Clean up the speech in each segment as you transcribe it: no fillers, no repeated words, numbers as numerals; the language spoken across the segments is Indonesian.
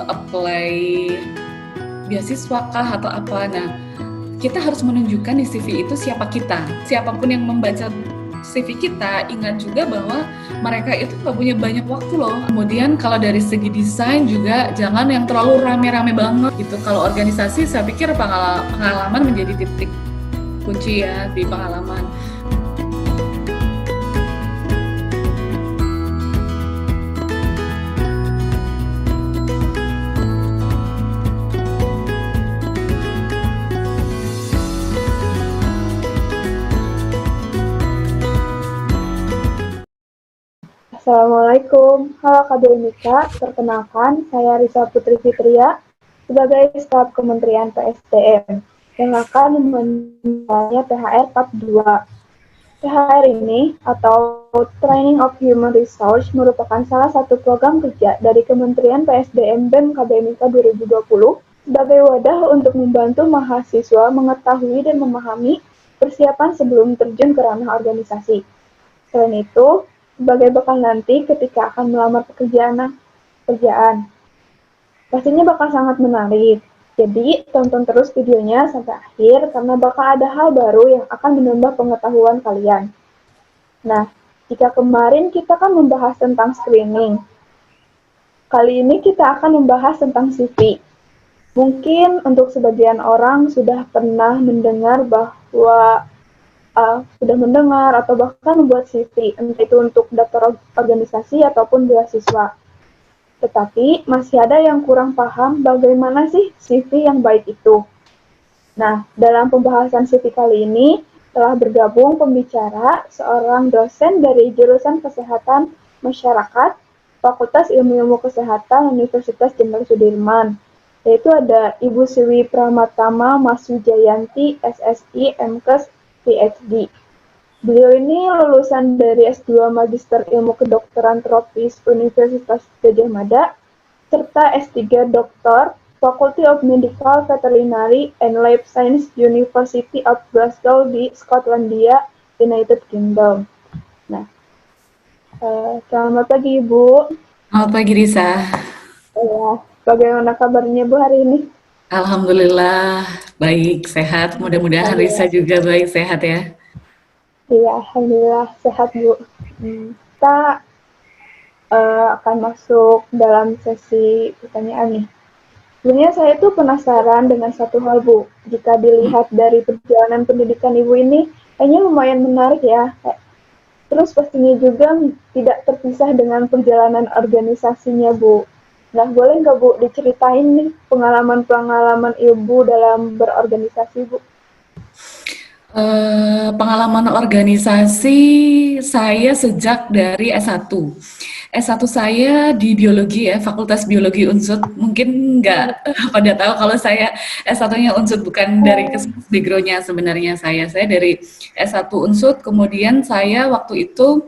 apply beasiswa kah atau apa. Nah, kita harus menunjukkan di CV itu siapa kita. Siapapun yang membaca CV kita, ingat juga bahwa mereka itu nggak punya banyak waktu loh. Kemudian kalau dari segi desain juga jangan yang terlalu rame-rame banget gitu. Kalau organisasi saya pikir pengalaman menjadi titik kunci ya di pengalaman. Assalamualaikum, halo Kak Denika, perkenalkan saya Risa Putri Fitria sebagai staf Kementerian PSDM yang akan membantu THR Part 2. THR ini atau Training of Human Resource merupakan salah satu program kerja dari Kementerian PSDM BEM KBMIK 2020 sebagai wadah untuk membantu mahasiswa mengetahui dan memahami persiapan sebelum terjun ke ranah organisasi. Selain itu, sebagai bekal nanti ketika akan melamar pekerjaan. Pastinya bakal sangat menarik. Jadi, tonton terus videonya sampai akhir karena bakal ada hal baru yang akan menambah pengetahuan kalian. Nah, jika kemarin kita kan membahas tentang screening, kali ini kita akan membahas tentang CV. Mungkin untuk sebagian orang sudah pernah mendengar bahwa sudah mendengar atau bahkan membuat CV, entah itu untuk daftar organisasi ataupun beasiswa. Tetapi masih ada yang kurang paham bagaimana sih CV yang baik itu. Nah, dalam pembahasan CV kali ini telah bergabung pembicara seorang dosen dari jurusan Kesehatan Masyarakat Fakultas Ilmu-Ilmu Kesehatan Universitas Jenderal Sudirman, yaitu ada Ibu Siwi Pramatama Masujayanti SSI MKes PhD. Beliau ini lulusan dari S2 Magister Ilmu Kedokteran Tropis Universitas Gadjah Mada, serta S3 Doktor Faculty of Medical Veterinary and Life Science University of Glasgow di Skotlandia, United Kingdom. Nah, selamat pagi Ibu. Selamat pagi Risa. Bagaimana kabarnya Bu hari ini? Alhamdulillah baik, sehat. Mudah-mudahan Risa juga baik, sehat ya. Iya, alhamdulillah sehat Bu. Kita akan masuk dalam sesi pertanyaan nih. Sebenarnya saya tuh penasaran dengan satu hal Bu. Jika dilihat dari perjalanan pendidikan Ibu ini, kayaknya lumayan menarik ya. Terus pastinya juga tidak terpisah dengan perjalanan organisasinya Bu. Nah, boleh nggak Bu diceritain nih pengalaman-pengalaman Ibu dalam berorganisasi Bu? Pengalaman organisasi saya sejak dari S1. S1 saya di biologi ya, Fakultas Biologi Unsud. Mungkin nggak pada tahu kalau saya S1-nya Unsud, bukan dari Kesbikronya sebenarnya saya. Saya dari S1 Unsud, kemudian saya waktu itu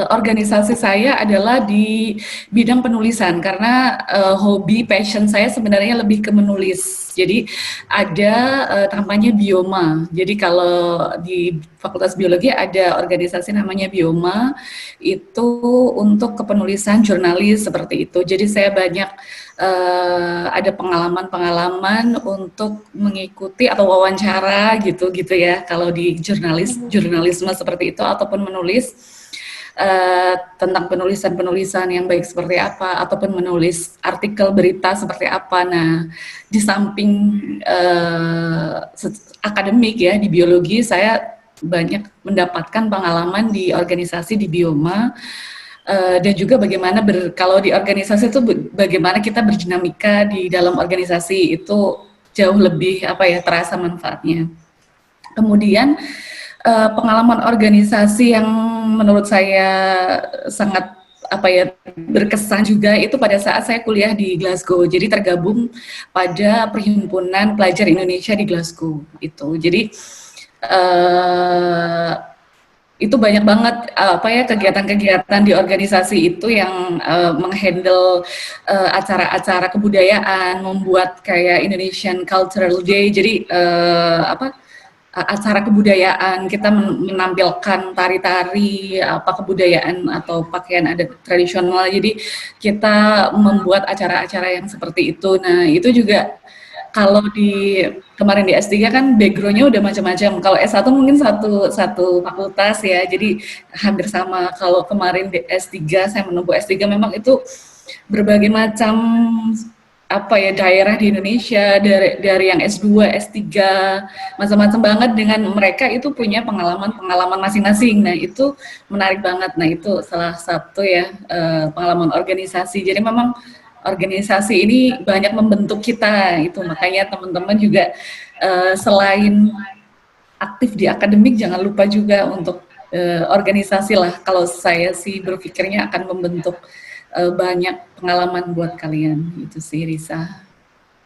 organisasi saya adalah di bidang penulisan karena hobi passion saya sebenarnya lebih ke menulis. Jadi ada namanya Bioma. Jadi kalau di Fakultas Biologi ada organisasi namanya Bioma, itu untuk kepenulisan jurnalis seperti itu. Jadi saya banyak ada pengalaman-pengalaman untuk mengikuti atau wawancara gitu ya. Kalau di jurnalisme seperti itu ataupun menulis tentang penulisan-penulisan yang baik seperti apa, ataupun menulis artikel berita seperti apa. Nah, di samping akademik ya, di biologi saya banyak mendapatkan pengalaman di organisasi di Bioma, dan juga bagaimana kalau di organisasi itu bagaimana kita berdinamika di dalam organisasi itu jauh lebih terasa manfaatnya. Kemudian pengalaman organisasi yang menurut saya sangat berkesan juga itu pada saat saya kuliah di Glasgow. Jadi tergabung pada Perhimpunan Pelajar Indonesia di Glasgow itu. Jadi itu banyak banget kegiatan-kegiatan di organisasi itu yang menghandle acara-acara kebudayaan, membuat kayak Indonesian Cultural Day. Jadi acara kebudayaan, kita menampilkan tari-tari, apa kebudayaan atau pakaian adat tradisional. Jadi kita membuat acara-acara yang seperti itu. Nah, itu juga kalau di kemarin di S3 kan background-nya udah macam-macam. Kalau S1 mungkin satu satu fakultas ya, jadi hampir sama. Kalau kemarin di S3 saya menempuh S3 memang itu berbagai macam apa ya daerah di Indonesia dari yang S2, S3 macam-macam banget dengan mereka itu punya pengalaman-pengalaman masing-masing. Nah, itu menarik banget. Nah, itu salah satu ya pengalaman organisasi. Jadi memang organisasi ini banyak membentuk kita itu. Makanya teman-teman juga selain aktif di akademik jangan lupa juga untuk organisasi lah. Kalau saya sih berpikirnya akan membentuk banyak pengalaman buat kalian. Itu sih Risa.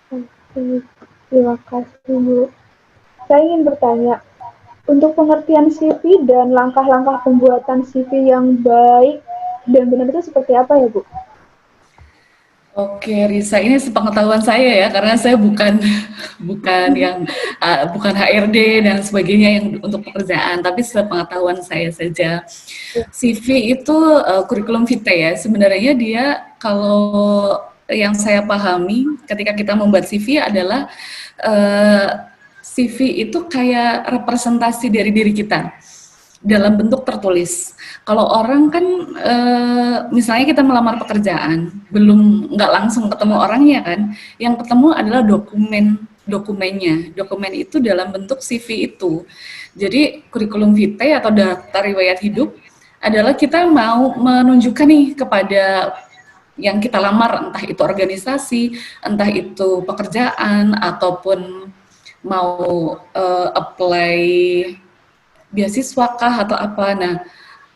Oke, terima kasih Bu. Saya ingin bertanya, untuk pengertian CV dan langkah-langkah pembuatan CV yang baik dan benar itu seperti apa ya Bu? Oke, Risa, ini sepengetahuan saya ya, karena saya bukan bukan HRD dan sebagainya yang untuk pekerjaan, tapi sepengetahuan saya saja. CV itu kurikulum vitae ya. Sebenarnya dia kalau yang saya pahami ketika kita membuat CV adalah CV itu kayak representasi dari diri kita dalam bentuk tertulis. Kalau orang kan misalnya kita melamar pekerjaan, nggak langsung ketemu orangnya kan, yang ketemu adalah dokumennya. Dokumen itu dalam bentuk CV itu. Jadi kurikulum vitae atau daftar riwayat hidup adalah kita mau menunjukkan nih kepada yang kita lamar, entah itu organisasi, entah itu pekerjaan, ataupun mau apply beasiswa kah atau apa. Nah,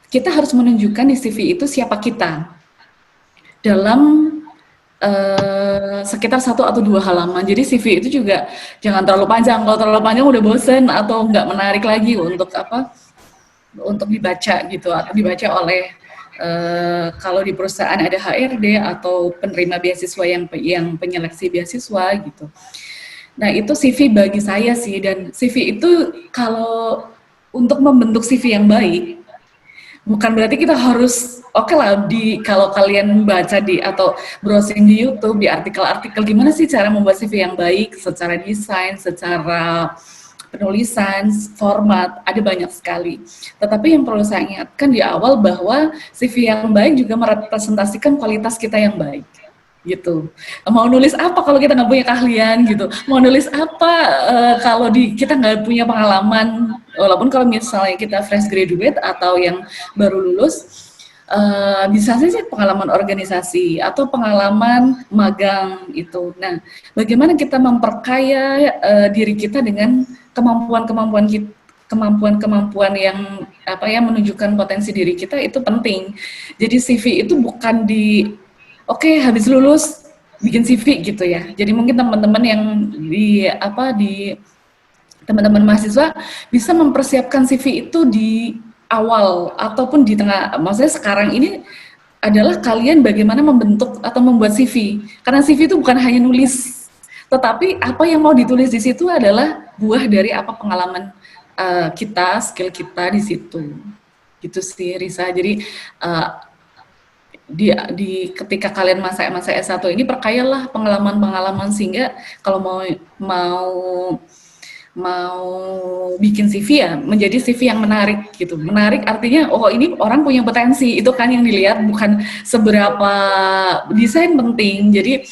kita harus menunjukkan di CV itu siapa kita dalam sekitar 1 atau 2 halaman. Jadi CV itu juga jangan terlalu panjang. Kalau terlalu panjang udah bosen atau nggak menarik lagi untuk untuk dibaca gitu, atau dibaca oleh kalau di perusahaan ada HRD atau penerima beasiswa yang penyeleksi beasiswa gitu. Nah, itu CV bagi saya sih, dan CV itu kalau untuk membentuk CV yang baik, bukan berarti kita harus oke lah kalau kalian baca atau browsing di YouTube, di artikel-artikel gimana sih cara membuat CV yang baik secara desain, secara penulisan, format, ada banyak sekali. Tetapi yang perlu saya ingatkan di awal bahwa CV yang baik juga merepresentasikan kualitas kita yang baik. Gitu. Mau nulis apa kalau kita nggak punya keahlian gitu? Mau nulis apa kalau kita nggak punya pengalaman? Walaupun kalau misalnya kita fresh graduate atau yang baru lulus, bisa sih pengalaman organisasi atau pengalaman magang itu. Nah, bagaimana kita memperkaya diri kita dengan kemampuan yang menunjukkan potensi diri kita itu penting. Jadi CV itu bukan Oke, habis lulus bikin CV gitu ya. Jadi mungkin teman-teman yang di teman-teman mahasiswa bisa mempersiapkan CV itu di awal ataupun di tengah. Maksudnya sekarang ini adalah kalian bagaimana membentuk atau membuat CV. Karena CV itu bukan hanya nulis, tetapi apa yang mau ditulis di situ adalah buah dari apa pengalaman kita, skill kita di situ. Gitu sih Risa. Jadi ketika kalian masa S1 ini perkayalah pengalaman-pengalaman sehingga kalau mau bikin CV ya menjadi CV yang menarik gitu. Menarik artinya ini orang punya potensi, itu kan yang dilihat, bukan seberapa desain penting. Jadi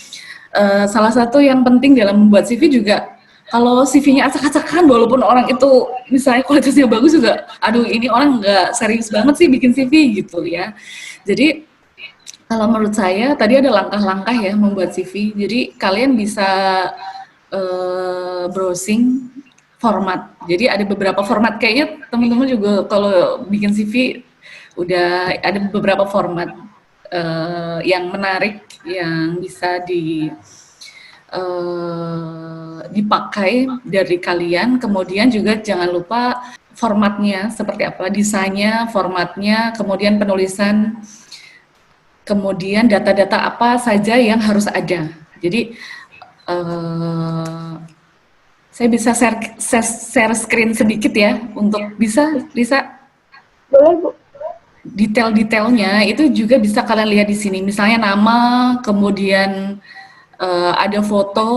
salah satu yang penting dalam membuat CV juga, kalau CV-nya acak-acakan walaupun orang itu misalnya kualitasnya bagus juga, aduh ini orang nggak serius banget sih bikin CV gitu ya. Jadi kalau menurut saya tadi ada langkah-langkah ya membuat CV. Jadi kalian bisa browsing format. Jadi ada beberapa format, kayaknya teman-teman juga kalau bikin CV udah ada beberapa format yang menarik yang bisa dipakai dari kalian. Kemudian juga jangan lupa formatnya seperti apa, desainnya, formatnya, kemudian penulisan, kemudian data-data apa saja yang harus ada. Jadi Saya bisa share screen sedikit ya untuk bisa Boleh, Bu. detail-detailnya itu juga bisa kalian lihat di sini. Misalnya nama, kemudian ada foto.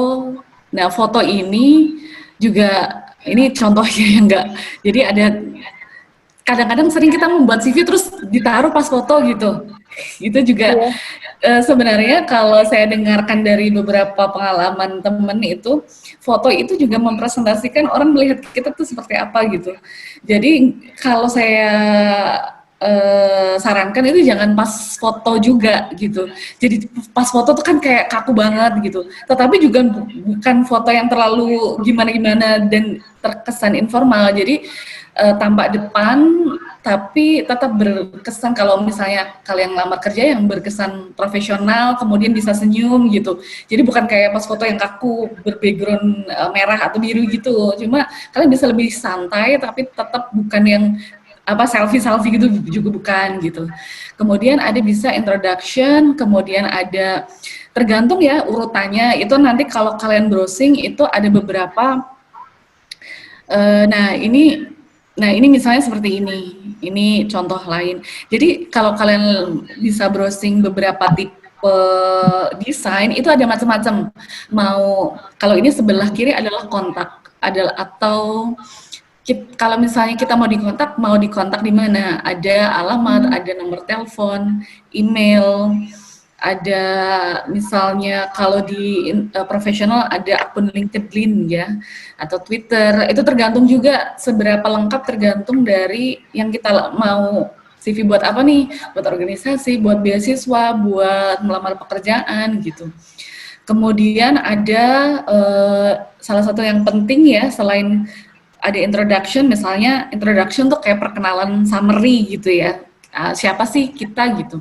Nah, foto ini juga ini contohnya yang enggak. Jadi ada kadang-kadang sering kita membuat CV terus ditaruh pas foto gitu. Itu juga Iya. sebenarnya kalau saya dengarkan dari beberapa pengalaman temen itu, foto itu juga mempresentasikan orang melihat kita tuh seperti apa gitu. Jadi kalau saya sarankan itu jangan pas foto juga gitu. Jadi pas foto tuh kan kayak kaku banget gitu. Tetapi juga bukan foto yang terlalu gimana-gimana dan terkesan informal. Jadi tampak depan tapi tetap berkesan kalau misalnya kalian ngelamar kerja yang berkesan profesional, kemudian bisa senyum gitu. Jadi bukan kayak pas foto yang kaku berbackground merah atau biru gitu. Cuma kalian bisa lebih santai tapi tetap bukan yang apa selfie gitu juga bukan gitu. Kemudian ada bisa introduction, kemudian ada tergantung ya urutannya. Itu nanti kalau kalian browsing itu ada beberapa nah ini misalnya seperti ini. Ini contoh lain. Jadi kalau kalian bisa browsing beberapa tipe desain itu ada macam-macam. Mau kalau ini sebelah kiri adalah kontak adalah atau kalau misalnya kita mau dikontak di mana? Ada alamat, ada nomor telepon, email, ada misalnya kalau di profesional ada akun LinkedIn ya, atau Twitter. Itu tergantung juga seberapa lengkap tergantung dari yang kita mau CV buat apa nih? Buat organisasi, buat beasiswa, buat melamar pekerjaan gitu. Kemudian ada salah satu yang penting ya selain ada introduction, misalnya introduction tuh kayak perkenalan summary gitu ya, siapa sih kita gitu.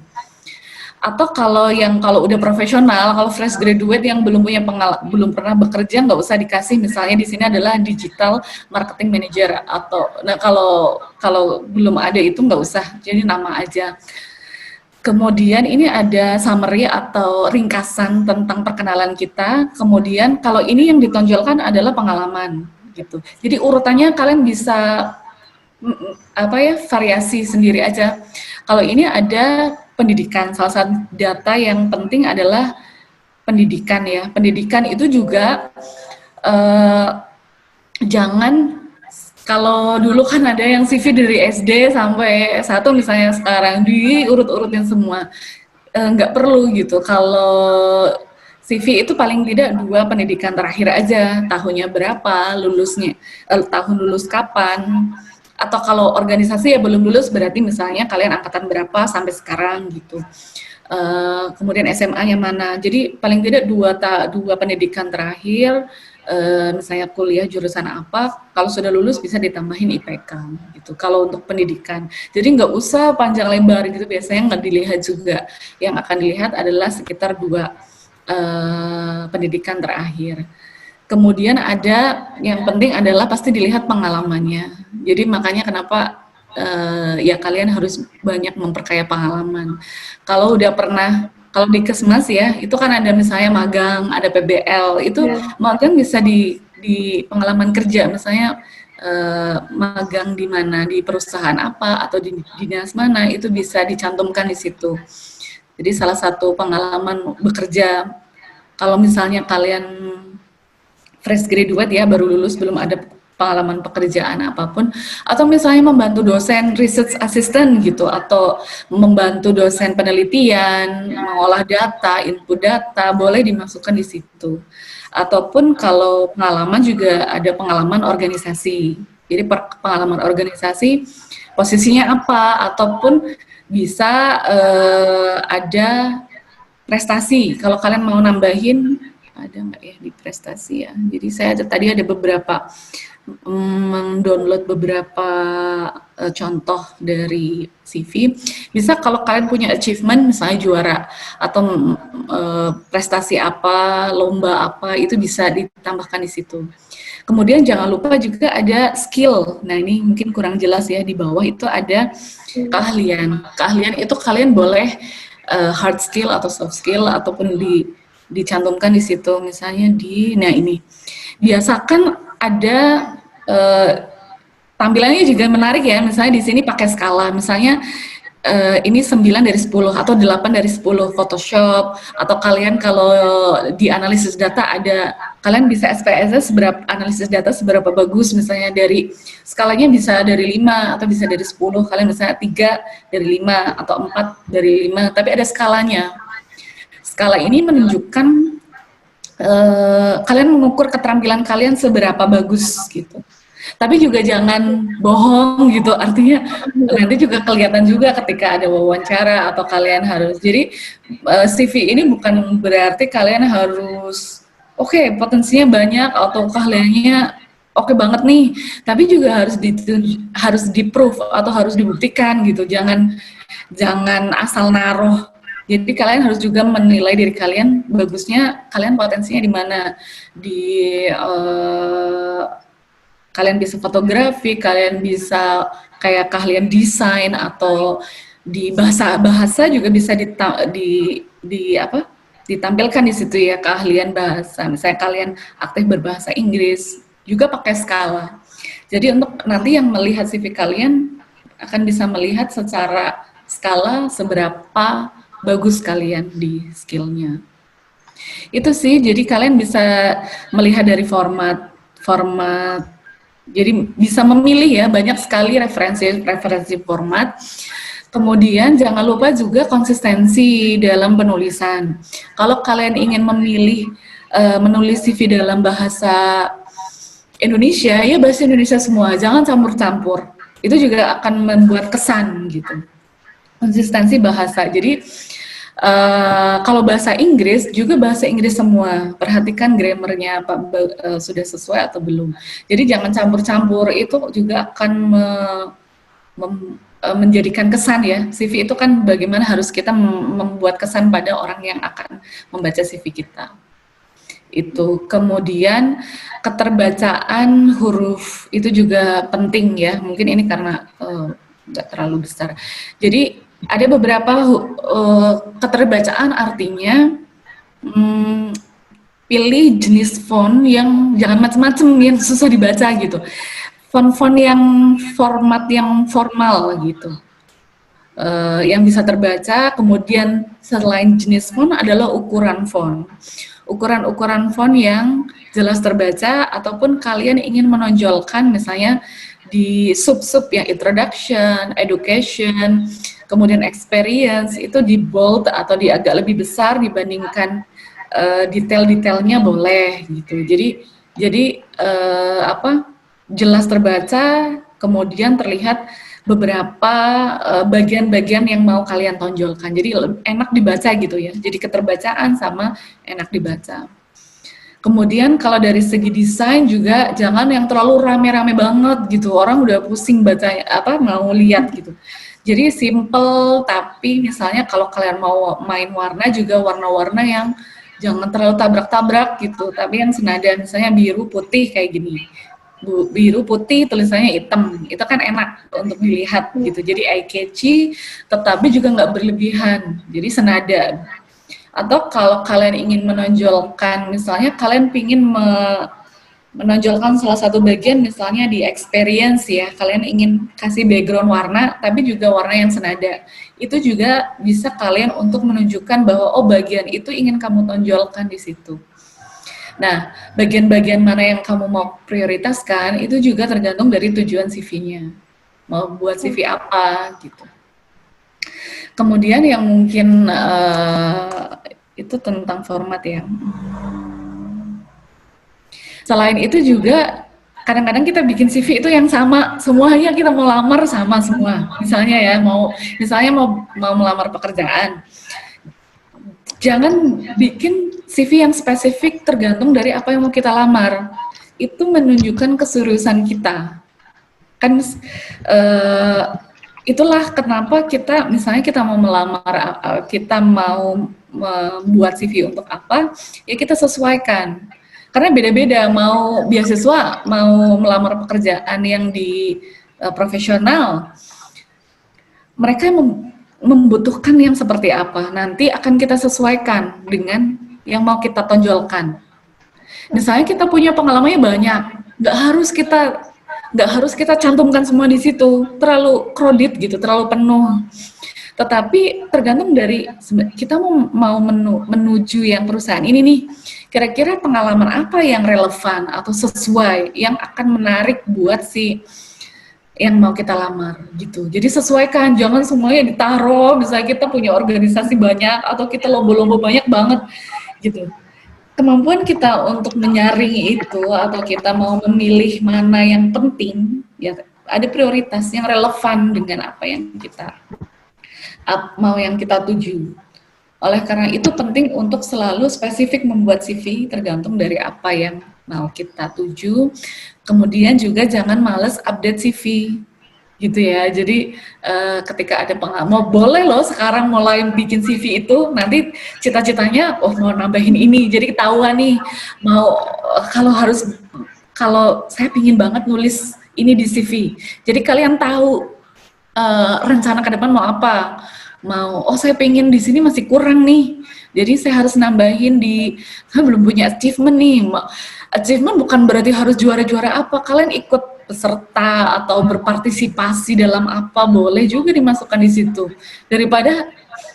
Atau kalau udah profesional, kalau fresh graduate yang belum pernah bekerja nggak usah dikasih, misalnya di sini adalah digital marketing manager atau nah kalau belum ada itu nggak usah, jadi nama aja. Kemudian ini ada summary atau ringkasan tentang perkenalan kita. Kemudian kalau ini yang ditonjolkan adalah pengalaman gitu. Jadi urutannya kalian bisa variasi sendiri aja. Kalau ini ada pendidikan, salah satu data yang penting adalah pendidikan ya. Pendidikan itu juga jangan kalau dulu kan ada yang CV dari SD sampai S1 misalnya, sekarang diurut-urutin semua. Nggak perlu gitu. Kalau CV itu paling tidak 2 pendidikan terakhir aja, tahunnya berapa, lulusnya, tahun lulus kapan, atau kalau organisasi ya belum lulus berarti misalnya kalian angkatan berapa sampai sekarang gitu. Kemudian SMA-nya mana. Jadi paling tidak 2 pendidikan terakhir, misalnya kuliah jurusan apa, kalau sudah lulus bisa ditambahin IPK gitu. Kalau untuk pendidikan, jadi nggak usah panjang lebar gitu, biasanya nggak dilihat juga. Yang akan dilihat adalah sekitar 2 pendidikan terakhir. Kemudian ada yang penting adalah pasti dilihat pengalamannya. Jadi makanya kenapa ya kalian harus banyak memperkaya pengalaman. Kalau udah pernah kalau di Kesmas ya, itu kan ada misalnya magang, ada PBL, itu magang bisa di pengalaman kerja, misalnya magang di mana, di perusahaan apa, atau di dinas mana, itu bisa dicantumkan di situ. Jadi salah satu pengalaman bekerja, kalau misalnya kalian fresh graduate ya, baru lulus, belum ada pengalaman pekerjaan apapun, atau misalnya membantu dosen research assistant gitu, atau membantu dosen penelitian, mengolah data, input data, boleh dimasukkan di situ. Ataupun kalau pengalaman juga ada pengalaman organisasi. Jadi pengalaman organisasi posisinya apa, ataupun bisa ada prestasi. Kalau kalian mau nambahin, ada nggak ya di prestasi ya? Jadi saya tadi ada beberapa mendownload beberapa contoh dari CV. Bisa kalau kalian punya achievement, misalnya juara atau prestasi apa, lomba apa, itu bisa ditambahkan di situ. Kemudian jangan lupa juga ada skill. Nah ini mungkin kurang jelas ya, di bawah itu ada keahlian. Keahlian itu kalian boleh hard skill atau soft skill ataupun dicantumkan di situ. Misalnya nah ini biasakan ada tampilannya juga menarik ya, misalnya di sini pakai skala, misalnya ini 9 dari 10 atau 8 dari 10 Photoshop, atau kalian kalau di analisis data ada, kalian bisa SPSS analisis data seberapa bagus, misalnya dari skalanya bisa dari 5 atau bisa dari 10, kalian misalnya 3 dari 5 atau 4 dari 5, tapi ada skalanya. Skala ini menunjukkan kalian mengukur keterampilan kalian seberapa bagus gitu. Tapi juga jangan bohong gitu, artinya nanti juga kelihatan juga ketika ada wawancara atau kalian harus, jadi CV ini bukan berarti kalian harus oke, potensinya banyak atau keahliannya oke banget nih, tapi juga harus di-prove atau harus dibuktikan gitu, jangan asal naruh. Jadi kalian harus juga menilai diri kalian, bagusnya kalian potensinya di mana, kalian bisa fotografi, kalian bisa kayak keahlian desain, atau di bahasa juga bisa ditampilkan di situ ya, keahlian bahasa. Misalnya kalian aktif berbahasa Inggris, juga pakai skala. Jadi untuk nanti yang melihat CV kalian akan bisa melihat secara skala seberapa bagus kalian di skillnya. Itu sih, jadi kalian bisa melihat dari format, jadi bisa memilih ya, banyak sekali referensi format. Kemudian jangan lupa juga konsistensi dalam penulisan. Kalau kalian ingin memilih menulis CV dalam bahasa Indonesia, ya bahasa Indonesia semua, jangan campur-campur. Itu juga akan membuat kesan gitu. Konsistensi bahasa. Jadi kalau bahasa Inggris juga bahasa Inggris semua. Perhatikan grammarnya sudah sesuai atau belum. Jadi jangan campur-campur, itu juga akan menjadikan kesan ya. CV itu kan bagaimana harus kita membuat kesan pada orang yang akan membaca CV kita. Itu. Kemudian keterbacaan huruf itu juga penting ya. Mungkin ini karena nggak terlalu besar. Jadi ada beberapa keterbacaan, artinya pilih jenis font yang jangan macam-macam yang susah dibaca gitu. Font-font yang format yang formal gitu. Yang bisa terbaca. Kemudian selain jenis font adalah ukuran font. Ukuran-ukuran font yang jelas terbaca, ataupun kalian ingin menonjolkan misalnya di sub-sub yang introduction, education, kemudian experience, itu di bold atau di agak lebih besar dibandingkan detail-detailnya boleh gitu. Jadi jelas terbaca, kemudian terlihat beberapa bagian-bagian yang mau kalian tonjolkan. Jadi enak dibaca gitu ya. Jadi keterbacaan sama enak dibaca. Kemudian kalau dari segi desain juga jangan yang terlalu rame-rame banget gitu. Orang udah pusing baca mau lihat gitu. Jadi simple, tapi misalnya kalau kalian mau main warna juga warna-warna yang jangan terlalu tabrak-tabrak gitu, tapi yang senada, misalnya biru putih kayak gini. Biru putih tulisannya hitam, itu kan enak untuk dilihat gitu. Jadi eye catchy, tetapi juga nggak berlebihan. Jadi senada. Atau kalau kalian ingin menonjolkan, misalnya kalian ingin menonjolkan salah satu bagian, misalnya di experience ya, kalian ingin kasih background warna, tapi juga warna yang senada. Itu juga bisa kalian untuk menunjukkan bahwa oh bagian itu ingin kamu tonjolkan di situ. Nah, bagian-bagian mana yang kamu mau prioritaskan, itu juga tergantung dari tujuan CV-nya. Mau buat CV apa gitu. Kemudian yang mungkin itu tentang format ya. Selain itu juga kadang-kadang kita bikin CV itu yang sama, semuanya kita mau lamar sama semua. Misalnya ya, mau melamar pekerjaan. Jangan bikin CV yang spesifik tergantung dari apa yang mau kita lamar. Itu menunjukkan keseriusan kita. Kan itulah kenapa misalnya kita mau melamar, kita mau membuat CV untuk apa, ya kita sesuaikan. Karena beda-beda, mau beasiswa, mau melamar pekerjaan yang di profesional, mereka membutuhkan yang seperti apa, nanti akan kita sesuaikan dengan yang mau kita tonjolkan. Misalnya kita punya pengalamannya banyak, nggak harus kita nggak harus kita cantumkan semua di situ, terlalu crowded gitu, terlalu penuh. Tetapi tergantung dari kita mau menuju yang perusahaan ini nih, kira-kira pengalaman apa yang relevan atau sesuai yang akan menarik buat si yang mau kita lamar gitu. Jadi sesuaikan, jangan semuanya ditaruh, misalnya kita punya organisasi banyak atau kita lomba-lomba banyak banget gitu. Kemampuan kita untuk menyaring itu atau kita mau memilih mana yang penting, ya ada prioritas yang relevan dengan apa yang kita mau yang kita tuju. Oleh karena itu penting untuk selalu spesifik membuat CV tergantung dari apa yang mau kita tuju. Kemudian juga jangan males update CV gitu ya. Jadi ketika ada mau boleh loh sekarang mulai bikin CV itu nanti cita-citanya mau nambahin ini. Jadi ketahuan nih mau kalau saya pingin banget nulis ini di CV. Jadi kalian tahu rencana ke depan mau apa. Saya pengen di sini masih kurang nih. Jadi saya harus nambahin saya belum punya achievement nih. Achievement bukan berarti harus juara-juara apa. Kalian ikut peserta atau berpartisipasi dalam apa boleh juga dimasukkan di situ. Daripada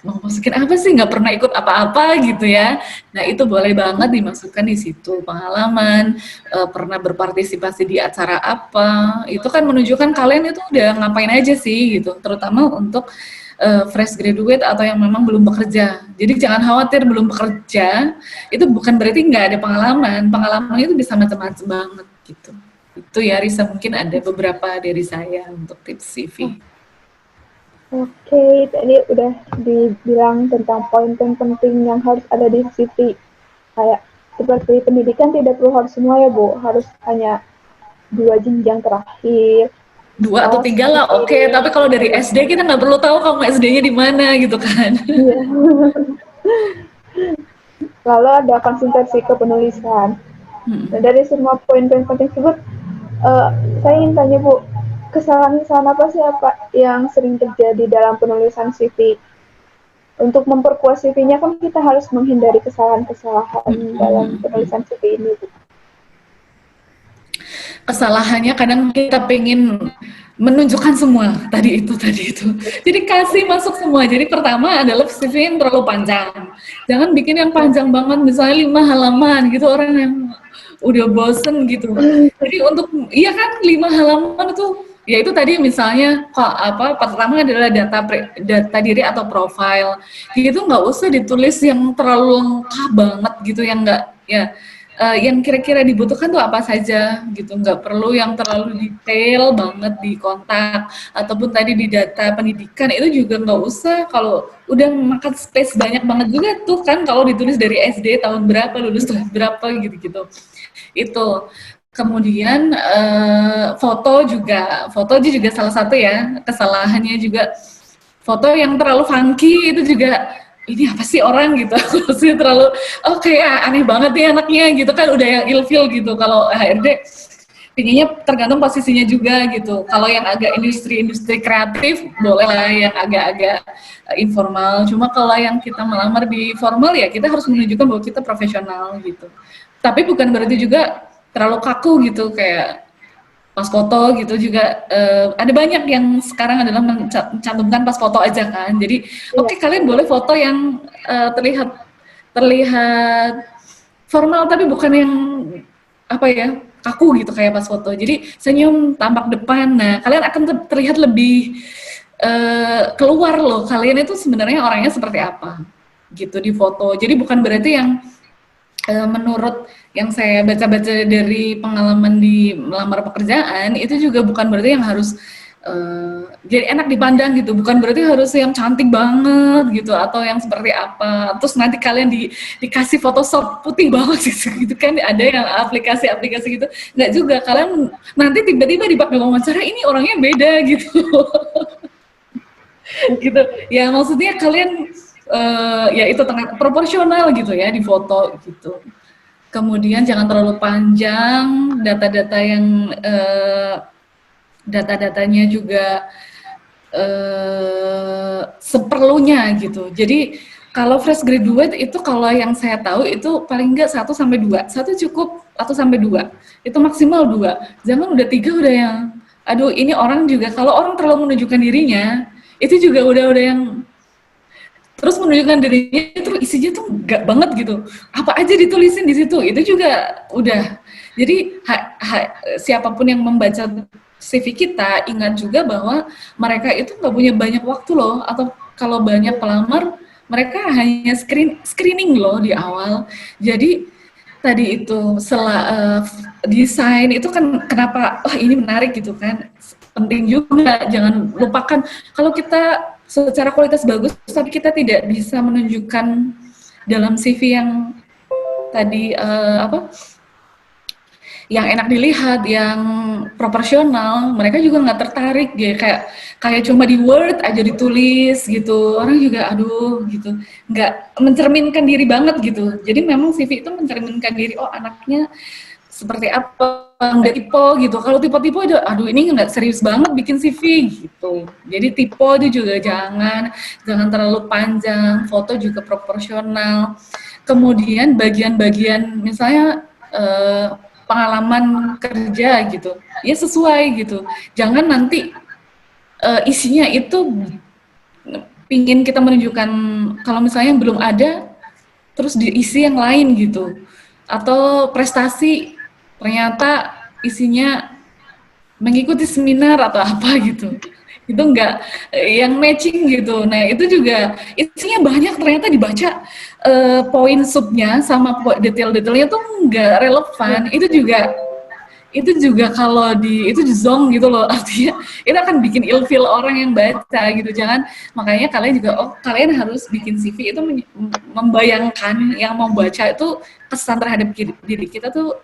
mau masukin apa sih nggak pernah ikut apa-apa gitu ya. Nah itu boleh banget dimasukkan di situ pengalaman, pernah berpartisipasi di acara apa. Itu kan menunjukkan kalian itu udah ngapain aja sih gitu. Terutama untuk fresh graduate atau yang memang belum bekerja. Jadi jangan khawatir belum bekerja, itu bukan berarti nggak ada pengalaman. Pengalaman itu bisa macam-macam banget gitu. Itu ya Risa, mungkin ada beberapa dari saya untuk tips CV. Oke, tadi udah dibilang tentang poin-poin penting yang harus ada di CV. Kayak seperti pendidikan tidak perlu harus semua ya Bu, harus hanya 2 jenjang terakhir. 2 atau 3 lah, oke. Tapi kalau dari SD kita nggak perlu tahu kamu SD-nya di mana gitu kan. Iya. Lalu ada konsentrasi ke penulisan. Nah, dari semua poin-poin penting tersebut, saya ingin tanya Bu, kesalahan-kesalahan apa sih yang sering terjadi dalam penulisan CV? Untuk memperkuat CV-nya kan kita harus menghindari kesalahan-kesalahan dalam penulisan CV ini Bu. Kesalahannya kadang kita pengen menunjukkan semua tadi itu. Jadi kasih masuk semua. Jadi pertama adalah CV yang terlalu panjang. Jangan bikin yang panjang banget, misalnya 5 halaman gitu, orang yang udah bosen gitu. Jadi iya kan 5 halaman itu ya itu tadi misalnya pertama adalah data diri atau profile. Gitu nggak usah ditulis yang terlalu lengkap banget gitu, yang nggak ya yang kira-kira dibutuhkan tuh apa saja gitu, nggak perlu yang terlalu detail banget di kontak ataupun tadi di data pendidikan itu juga nggak usah, kalau udah makan space banyak banget juga tuh kan kalau ditulis dari SD tahun berapa, lulus tahun berapa gitu-gitu. Itu kemudian foto juga salah satu ya kesalahannya juga, foto yang terlalu funky itu juga ini apa sih orang gitu, maksudnya terlalu kayak aneh banget nih anaknya gitu kan, udah yang ilfil gitu. Kalau HRD pinginnya tergantung posisinya juga gitu. Kalau yang agak industri kreatif boleh lah yang agak-agak informal. Cuma kalau yang kita melamar di formal ya kita harus menunjukkan bahwa kita profesional gitu. Tapi bukan berarti juga terlalu kaku gitu, kayak pas foto gitu juga ada banyak yang sekarang adalah mencantumkan pas foto aja kan. Jadi oke, kalian boleh foto yang terlihat formal tapi bukan yang kaku gitu kayak pas foto. Jadi senyum, tampak depan. Nah, kalian akan terlihat lebih keluar loh kalian itu sebenarnya orangnya seperti apa gitu di foto. Jadi bukan berarti yang menurut yang saya baca-baca dari pengalaman di melamar pekerjaan itu juga bukan berarti yang harus jadi enak dipandang gitu, bukan berarti harus yang cantik banget gitu atau yang seperti apa, terus nanti kalian dikasih Photoshop putih banget gitu kan, ada yang aplikasi gitu, nggak juga, kalian nanti tiba-tiba dipakai wawancara ini orangnya beda gitu. Gitu ya, maksudnya kalian ya itu tengah proporsional gitu ya di foto gitu. Kemudian jangan terlalu panjang, data-datanya juga seperlunya gitu. Jadi Kalau fresh graduate itu kalau yang saya tahu itu paling enggak 1 sampai 2. Satu cukup, 1 sampai 2. Itu maksimal 2. Jangan udah 3 udah yang aduh ini orang juga kalau orang terlalu menunjukkan dirinya, itu juga udah yang terus menunjukkan dirinya terus isinya tuh enggak banget gitu. Apa aja ditulisin di situ. Itu juga udah. Jadi siapapun yang membaca CV kita ingat juga bahwa mereka itu nggak punya banyak waktu loh atau kalau banyak pelamar mereka hanya screening loh di awal. Jadi tadi itu desain itu kan kenapa ini menarik gitu kan penting juga jangan lupakan kalau kita secara kualitas bagus tapi kita tidak bisa menunjukkan dalam CV yang tadi yang enak dilihat, yang proporsional, mereka juga nggak tertarik ya kayak cuma di Word aja ditulis gitu, orang juga aduh gitu, nggak mencerminkan diri banget gitu. Jadi memang CV itu mencerminkan diri, oh anaknya seperti apa, nggak tipe gitu. Kalau tipe-tipe aduh ini nggak serius banget bikin CV gitu. Jadi tipe itu juga jangan terlalu panjang, foto juga proporsional. Kemudian bagian-bagian misalnya pengalaman kerja gitu, ya sesuai gitu. Jangan nanti isinya itu pingin kita menunjukkan kalau misalnya belum ada, terus diisi yang lain gitu. Atau prestasi ternyata isinya mengikuti seminar atau apa gitu. Itu enggak yang matching gitu. Nah itu juga isinya banyak ternyata dibaca poin subnya sama detail-detailnya tuh enggak relevan. Itu juga kalau itu zonk gitu loh, artinya itu akan bikin ilfeel orang yang baca gitu. Jangan, makanya kalian juga kalian harus bikin CV itu membayangkan yang mau baca itu kesan terhadap diri kita tuh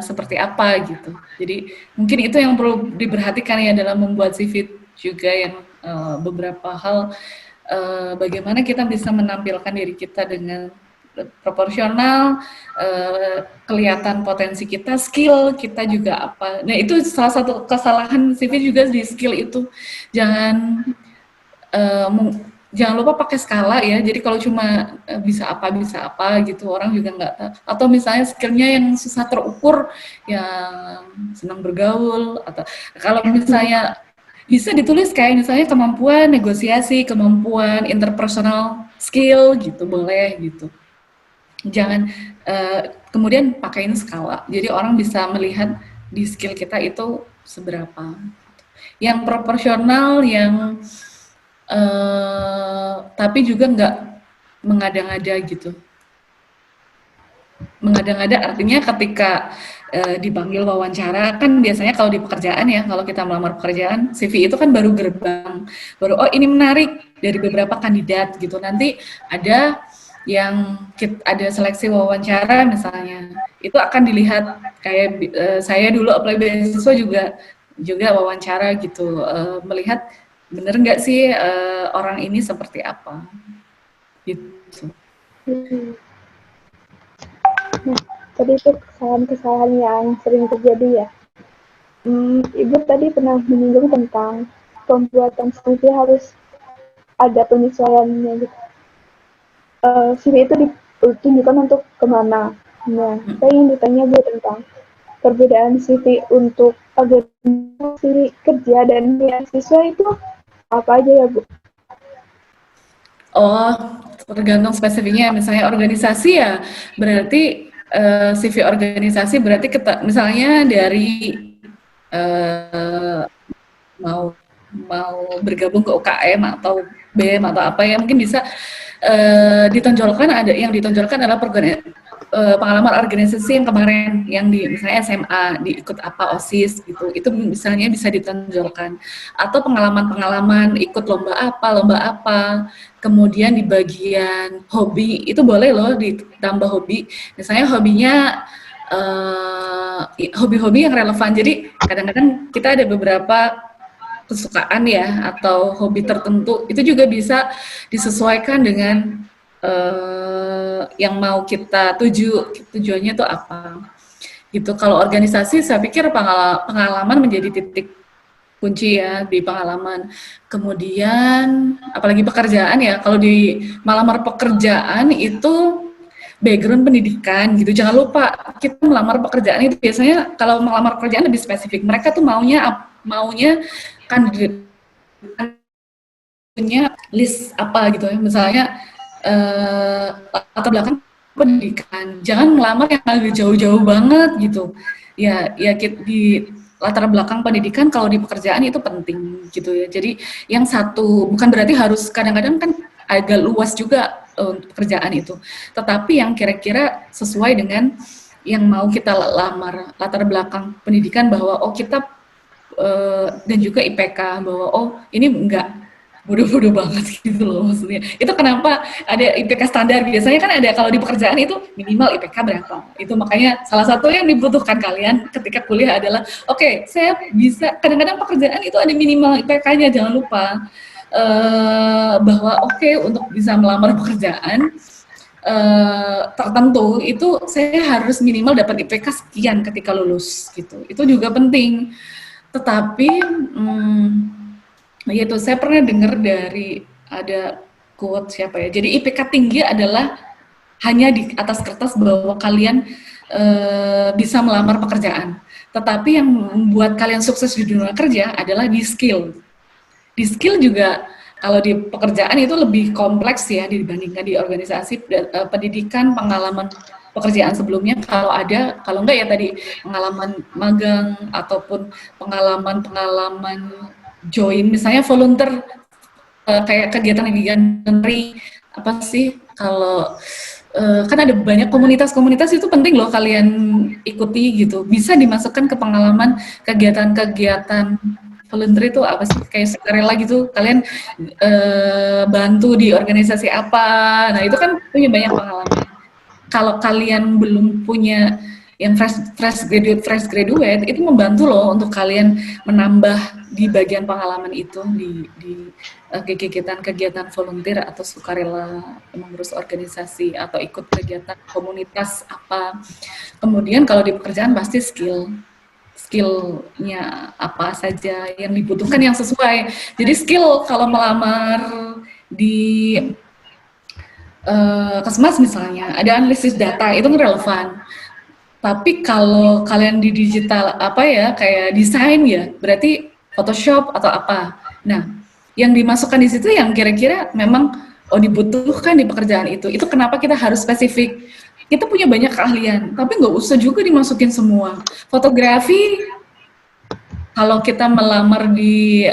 seperti apa gitu. Jadi mungkin itu yang perlu diperhatikan ya dalam membuat CV juga, yang beberapa hal bagaimana kita bisa menampilkan diri kita dengan proporsional, kelihatan potensi kita, skill kita juga apa. Nah itu salah satu kesalahan CV juga di skill itu. Jangan jangan lupa pakai skala ya. Jadi kalau cuma bisa apa gitu, orang juga nggak tahu. Atau misalnya skillnya yang susah terukur, yang senang bergaul, atau kalau misalnya bisa ditulis kayak misalnya kemampuan negosiasi, kemampuan interpersonal skill gitu, boleh gitu. Jangan kemudian pakaiin skala. Jadi orang bisa melihat di skill kita itu seberapa. Yang proporsional, yang tapi juga nggak mengada-ngada gitu. Mengada-ngada artinya ketika dipanggil wawancara, kan biasanya kalau di pekerjaan ya, kalau kita melamar pekerjaan, CV itu kan baru gerbang, baru oh ini menarik dari beberapa kandidat gitu. Nanti ada yang ada seleksi wawancara misalnya, itu akan dilihat kayak saya dulu apply beasiswa juga wawancara gitu, melihat bener nggak sih orang ini seperti apa gitu. Nah, tadi itu kesalahan-kesalahan yang sering terjadi ya. Ibu tadi pernah menyinggung tentang pembuatan CV harus ada penyesuaiannya gitu. CV itu ditunjukkan untuk kemana. Nah, saya ingin bertanya Bu tentang perbedaan CV untuk organisasi kerja dan beasiswa itu apa aja ya Bu? Oh, tergantung spesifiknya. Misalnya organisasi ya, berarti CV organisasi berarti misalnya dari mau bergabung ke UKM atau BM atau apa ya, mungkin bisa ditonjolkan, ada yang ditonjolkan adalah pengalaman organisasi yang kemarin, yang di misalnya SMA diikut apa OSIS gitu, itu misalnya bisa ditonjolkan, atau pengalaman ikut lomba apa, kemudian di bagian hobi itu boleh loh ditambah hobi, misalnya hobinya hobi-hobi yang relevan. Jadi kadang-kadang kita ada beberapa kesukaan ya atau hobi tertentu, itu juga bisa disesuaikan dengan yang mau kita tujuannya itu apa gitu. Kalau organisasi saya pikir pengalaman menjadi titik kunci ya di pengalaman. Kemudian apalagi pekerjaan ya, kalau di melamar pekerjaan itu background pendidikan gitu. Jangan lupa kita melamar pekerjaan itu biasanya kalau melamar pekerjaan lebih spesifik. Mereka tuh maunya kandidat punya list apa gitu ya. Misalnya latar belakang pendidikan. Jangan melamar yang agak jauh-jauh banget gitu. Ya di latar belakang pendidikan kalau di pekerjaan itu penting gitu ya. Jadi yang satu bukan berarti harus, kadang-kadang kan agak luas juga untuk pekerjaan itu. Tetapi yang kira-kira sesuai dengan yang mau kita lamar, latar belakang pendidikan bahwa oh kita dan juga IPK bahwa oh ini enggak bodoh-bodoh banget gitu loh maksudnya. Itu kenapa ada IPK standar, biasanya kan ada kalau di pekerjaan itu minimal IPK berapa. Itu makanya salah satu yang dibutuhkan kalian ketika kuliah adalah oke, saya bisa, kadang-kadang pekerjaan itu ada minimal IPK-nya, jangan lupa bahwa oke, untuk bisa melamar pekerjaan tertentu itu saya harus minimal dapat IPK sekian ketika lulus gitu. Itu juga penting. Tetapi itu saya pernah dengar dari ada quote siapa ya. Jadi IPK tinggi adalah hanya di atas kertas bahwa kalian bisa melamar pekerjaan. Tetapi yang membuat kalian sukses di dunia kerja adalah di skill. Di skill juga kalau di pekerjaan itu lebih kompleks ya dibandingkan di organisasi pendidikan, pengalaman pekerjaan sebelumnya kalau ada, kalau enggak ya tadi pengalaman magang ataupun pengalaman join misalnya volunteer kayak kegiatan-kegiatan dari apa sih kalau kan ada banyak komunitas-komunitas itu penting loh kalian ikuti gitu, bisa dimasukkan ke pengalaman kegiatan-kegiatan volunteer itu apa sih kayak sukarela gitu, kalian bantu di organisasi apa, nah itu kan punya banyak pengalaman. Kalau kalian belum punya yang fresh graduate itu membantu loh untuk kalian menambah di bagian pengalaman itu di kegiatan volunteer atau sukarela mengurus organisasi atau ikut kegiatan komunitas apa. Kemudian kalau di pekerjaan pasti skillnya apa saja yang dibutuhkan yang sesuai. Jadi skill kalau melamar di Kesmas misalnya ada analisis data itu relevan. Tapi kalau kalian di digital apa ya kayak desain ya berarti Photoshop atau apa. Nah, yang dimasukkan di situ yang kira-kira memang oh dibutuhkan di pekerjaan itu. Itu kenapa kita harus spesifik. Kita punya banyak keahlian, tapi nggak usah juga dimasukin semua. Fotografi kalau kita melamar di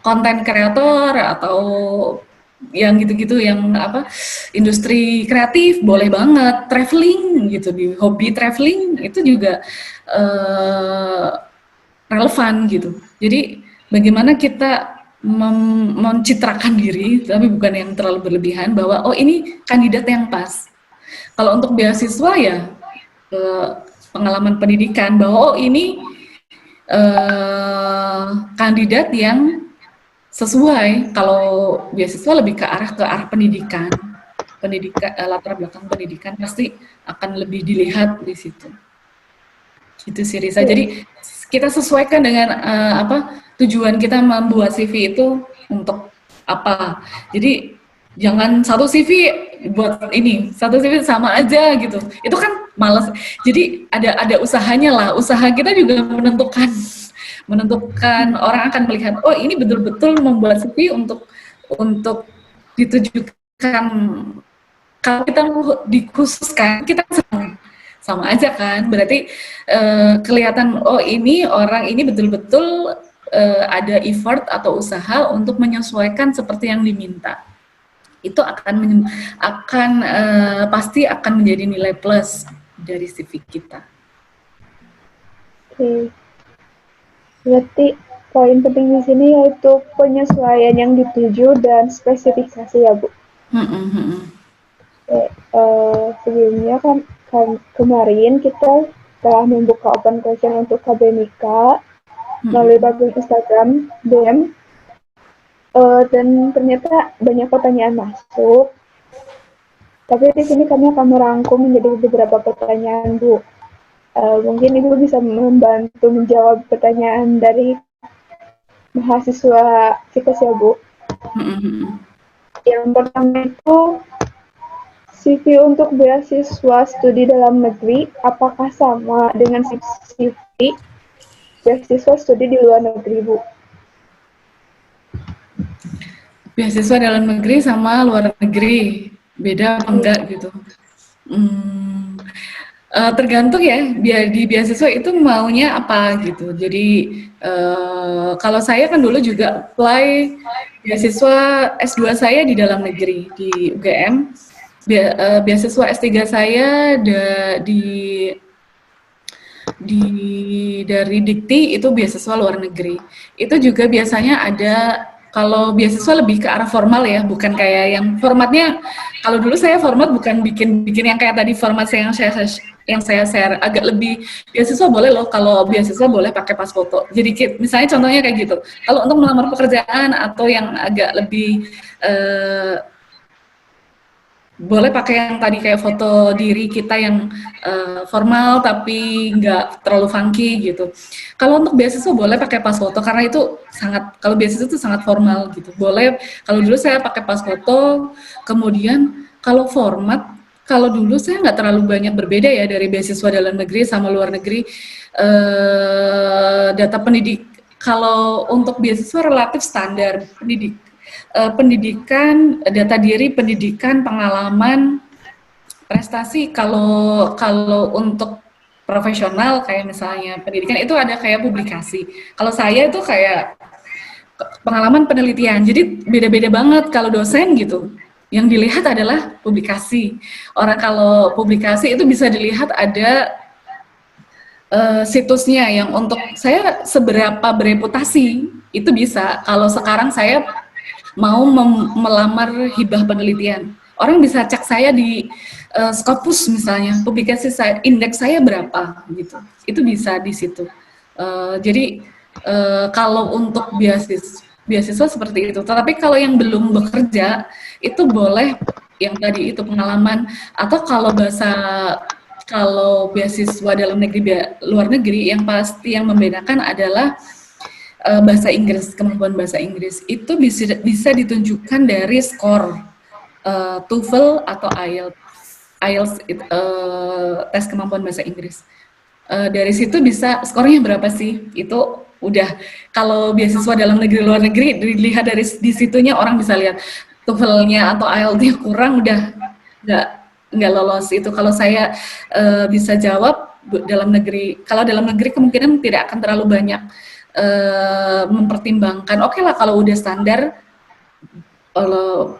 konten kreator atau yang gitu-gitu yang apa industri kreatif boleh banget, traveling gitu di hobi traveling itu juga relevan gitu. Jadi bagaimana kita mencitrakan diri tapi bukan yang terlalu berlebihan bahwa oh ini kandidat yang pas. Kalau untuk beasiswa ya pengalaman pendidikan bahwa oh ini kandidat yang sesuai. Kalau beasiswa lebih ke arah pendidikan, latar belakang pendidikan pasti akan lebih dilihat di situ. Gitu sih Risa. Jadi kita sesuaikan dengan tujuan kita membuat CV itu untuk apa. Jadi jangan satu CV buat ini, satu CV sama aja gitu. Itu kan malas. Jadi ada usahanya lah. Usaha kita juga menentukan orang akan melihat oh ini betul-betul membuat CV untuk ditujukan. Kalau kita dikhususkan kita sama aja kan, berarti kelihatan oh ini orang ini betul-betul ada effort atau usaha untuk menyesuaikan seperti yang diminta. Itu akan pasti akan menjadi nilai plus dari CV kita. Oke. Berarti poin penting di sini yaitu penyesuaian yang dituju dan spesifikasi ya Bu. Sebelumnya kan kemarin kita telah membuka open question untuk KBMIKA melalui akun Instagram DM dan ternyata banyak pertanyaan masuk. Tapi di sini kami akan merangkum menjadi beberapa pertanyaan Bu. Mungkin Ibu bisa membantu menjawab pertanyaan dari mahasiswa FIKES ya Bu. Yang pertama itu CV untuk beasiswa studi dalam negeri, apakah sama dengan CV beasiswa studi di luar negeri, Bu? Beasiswa dalam negeri sama luar negeri, beda apa enggak gitu? Tergantung ya, biar di beasiswa itu maunya apa gitu. Jadi kalau saya kan dulu juga apply beasiswa S2 saya di dalam negeri, di UGM. Beasiswa S3 saya dari Dikti itu beasiswa luar negeri. Itu juga biasanya ada, kalau beasiswa lebih ke arah formal ya, bukan kayak yang formatnya. Kalau dulu saya format bukan bikin yang kayak tadi format yang saya share, agak lebih beasiswa boleh loh, kalau beasiswa boleh pakai pas foto. Jadi misalnya contohnya kayak gitu. Kalau untuk melamar pekerjaan atau yang agak lebih boleh pakai yang tadi kayak foto diri kita yang formal tapi nggak terlalu funky gitu. Kalau untuk beasiswa boleh pakai pas foto karena itu kalau beasiswa itu sangat formal gitu. Boleh, kalau dulu saya pakai pas foto, kemudian kalau format, kalau dulu saya nggak terlalu banyak berbeda ya dari beasiswa dalam negeri sama luar negeri. Data pendidik, kalau untuk beasiswa relatif standar pendidikan, data diri, pendidikan, pengalaman, prestasi. Kalau untuk profesional kayak misalnya pendidikan itu ada kayak publikasi. Kalau saya itu kayak pengalaman penelitian. Jadi beda-beda banget kalau dosen gitu. Yang dilihat adalah publikasi. Orang kalau publikasi itu bisa dilihat ada situsnya yang untuk saya seberapa bereputasi itu bisa. Kalau sekarang saya mau melamar hibah penelitian, orang bisa cek saya di Scopus misalnya, publikasi saya, indeks saya berapa gitu, itu bisa di situ. Jadi kalau untuk beasiswa seperti itu. Tapi kalau yang belum bekerja itu boleh yang tadi itu pengalaman, atau kalau beasiswa dalam negeri luar negeri yang pasti yang membedakan adalah bahasa Inggris, kemampuan bahasa Inggris itu bisa ditunjukkan dari skor TOEFL atau IELTS tes kemampuan bahasa Inggris. Dari situ bisa skornya berapa sih? Itu udah, kalau beasiswa dalam negeri luar negeri dilihat dari di situnya, orang bisa lihat TOEFL-nya atau IELTS-nya kurang, udah nggak lolos. Itu kalau saya bisa jawab dalam negeri. Kalau dalam negeri kemungkinan tidak akan terlalu banyak mempertimbangkan. Oke lah kalau udah standar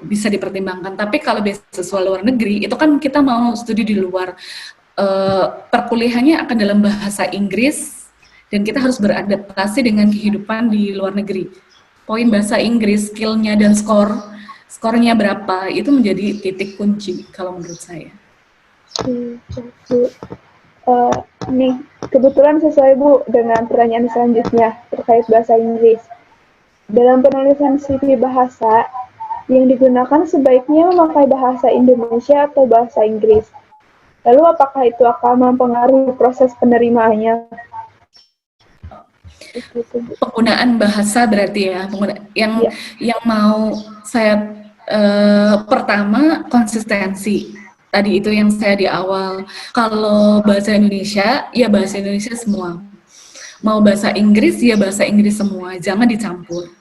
bisa dipertimbangkan. Tapi kalau beasiswa luar negeri itu kan kita mau studi di luar, perkuliahannya akan dalam bahasa Inggris dan kita harus beradaptasi dengan kehidupan di luar negeri. Poin bahasa Inggris, skillnya dan skornya berapa, itu menjadi titik kunci kalau menurut saya. Nih, kebetulan sesuai Bu dengan pertanyaan selanjutnya terkait bahasa Inggris. Dalam penulisan CV bahasa, yang digunakan sebaiknya memakai bahasa Indonesia atau bahasa Inggris. Lalu apakah itu akan mempengaruhi proses penerimaannya? Penggunaan bahasa berarti ya, yang mau saya pertama konsistensi. Tadi itu yang saya di awal. Kalau bahasa Indonesia, ya bahasa Indonesia semua. Mau bahasa Inggris, ya bahasa Inggris semua. Jangan dicampur.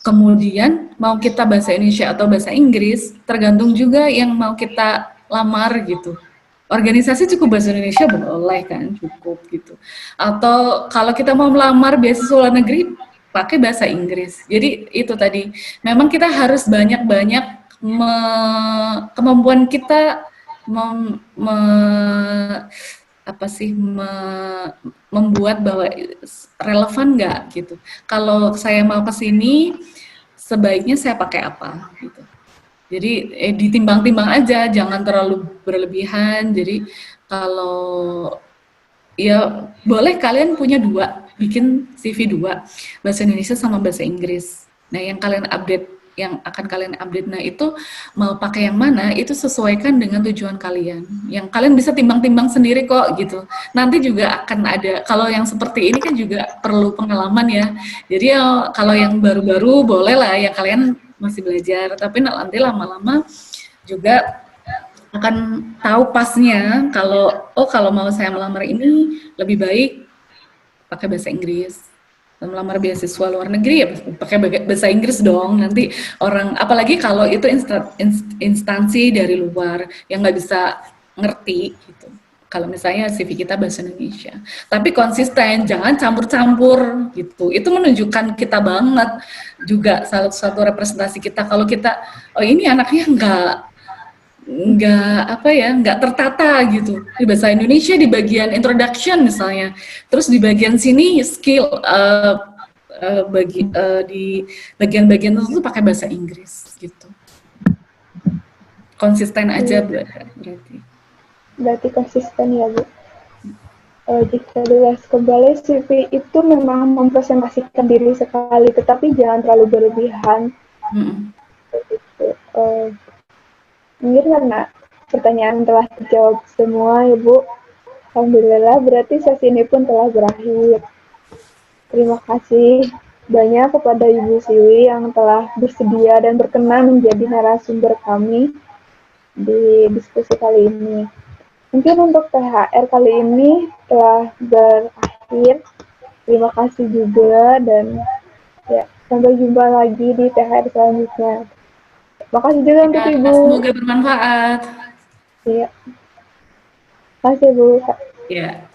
Kemudian mau kita bahasa Indonesia atau bahasa Inggris, tergantung juga yang mau kita lamar gitu. Organisasi cukup bahasa Indonesia boleh kan, cukup gitu. Atau kalau kita mau melamar beasiswa luar negeri, pakai bahasa Inggris. Jadi itu tadi, memang kita harus banyak-banyak kemampuan kita membuat bahwa relevan nggak gitu. Kalau saya mau ke sini, sebaiknya saya pakai apa gitu. Jadi ditimbang-timbang aja, jangan terlalu berlebihan. Jadi kalau ya boleh kalian punya bikin CV 2, bahasa Indonesia sama bahasa Inggris. Nah yang kalian update yang akan kalian update. Nah, itu mau pakai yang mana, itu sesuaikan dengan tujuan kalian. Yang kalian bisa timbang-timbang sendiri kok gitu. Nanti juga akan ada, kalau yang seperti ini kan juga perlu pengalaman ya. Jadi ya, kalau yang baru-baru boleh lah ya kalian masih belajar, tapi nanti lama-lama juga akan tahu pasnya kalau oh kalau mau saya melamar ini lebih baik pakai bahasa Inggris. Melamar beasiswa luar negeri ya pakai bahasa Inggris dong. Nanti orang apalagi kalau itu instansi dari luar yang nggak bisa ngerti gitu. Kalau misalnya CV kita bahasa Indonesia, tapi konsisten, jangan campur-campur gitu. Itu menunjukkan kita banget juga salah satu representasi kita. Kalau kita, oh ini anaknya nggak apa ya, nggak tertata gitu. Di bahasa Indonesia di bagian introduction misalnya, terus di bagian sini skill di bagian-bagian tertentu pakai bahasa Inggris gitu. Konsisten aja berarti. Berarti konsisten ya Bu. Jika dilihat kembali, CV itu memang mempresentasikan diri sekali, tetapi jangan terlalu berlebihan. Gitu. Mungkin karena pertanyaan telah dijawab semua ya Bu. Alhamdulillah, berarti sesi ini pun telah berakhir. Terima kasih banyak kepada Ibu Siwi yang telah bersedia dan berkenan menjadi narasumber kami di diskusi kali ini. Mungkin untuk THR kali ini telah berakhir. Terima kasih juga dan ya sampai jumpa lagi di THR selanjutnya. Makasih juga untuk Ibu. Semoga bermanfaat. Iya. Makasih Bu. Ya.